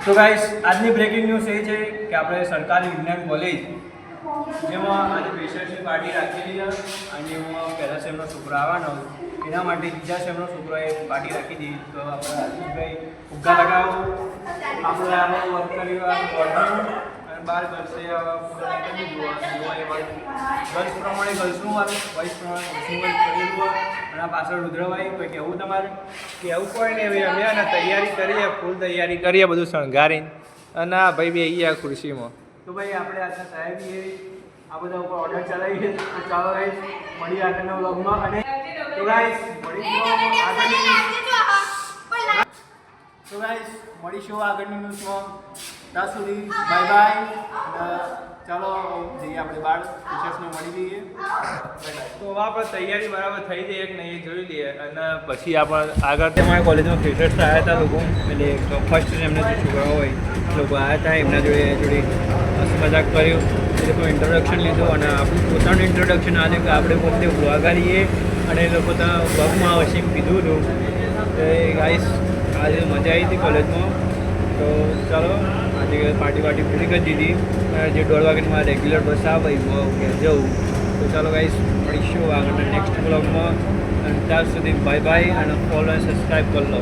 તો ગાઈસ આજની breaking news એ છે કે આપણે સરકારી વિજ્ઞાન કોલેજ જેમાં આજે ફ્રેશર્સની પાર્ટી રાખેલી છે અને એમાં પહેલા સેમનો છોકરો આવવાનો એના માટે બીજા સેમનો છોકરોએ પાર્ટી રાખી દીધી. તો આપણે રાજેશભાઈ ફુગ્ગા લગાવો, આપણે આમાં વર્ક કર્યું અને બહાર ગર્લ્સે ગર્લ્સ પ્રમાણે ગર્લ્સનું વાળું, બોய்સ પ્રમાણે બોய்સનું કરેલું હોય અને આ પાછળ રુદ્રભાઈ કોઈ કહેવું તમારે? કેવું કોઈ નહીં, અમે અને તૈયારી કરીએ, ફૂલ તૈયારી કરીએ, બધું શણગારીને અને આ ભાઈ બેસી ગયા ખુરશીમાં. તો ભાઈ આપણે આજના સાહેબીએ આ બધા ઉપર ઓર્ડર ચલાવીએ. તો ચાલો ગાઈસ મળીએ આગળના વ્લોગમાં. અને તો ગાઈસ મળીશું આગળની ન્યૂઝમાં. ત્યાં સુધી બાય બાય. ચાલો જઈએ આપણે બાર ટીચર્સને મળી લઈએ. તો આપણે તૈયારી બરાબર થઈ જાય કે નહીં એ જોઈ લઈએ અને પછી આપણે આગળ અમારી કોલેજમાં ફ્રેશર્સ આવ્યા હતા લોકો, એટલે ફર્સ્ટ એમને જે છોકરાઓ હોય લોકો આવ્યા હતા, એમના જોડે હસી મજાક કર્યું, એ લોકો ઇન્ટ્રોડક્શન લીધું અને આપણું પોતાનું ઇન્ટ્રોડક્શન આજે કે આપણે પોતે વગાડીએ અને એ લોકો ત્યાં વર્કમાં આવશે એમ કીધું હતું. એ ગાઈસ આજે મજા આવી હતી કોલેજમાં. તો ચાલો આજે પાર્ટી પૂરી કરી દીધી. જે 1:30 વાગ્યાની મારે રેગ્યુલર બસ આવે એમાં જવું. તો ચાલો ગાઈસ મળીશું આગળના નેક્સ્ટ બ્લોગમાં. અને ત્યાં સુધી બાય બાય અને ફોલો અને સબસ્ક્રાઈબ કરી લો.